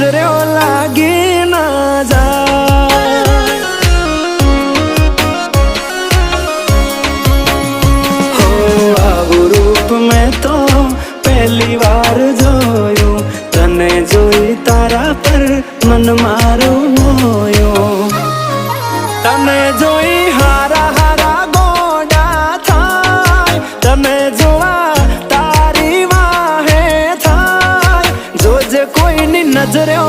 नजरो लागी ना जाए। हो आवु रूप में तो पहली बार जोयो, तने जोई तारा पर मन मारो मोयो। तने जोई हारा हारा गोडा थाय, तने जोआ तारी वाहे थाय। जोजे कोई नी नजरो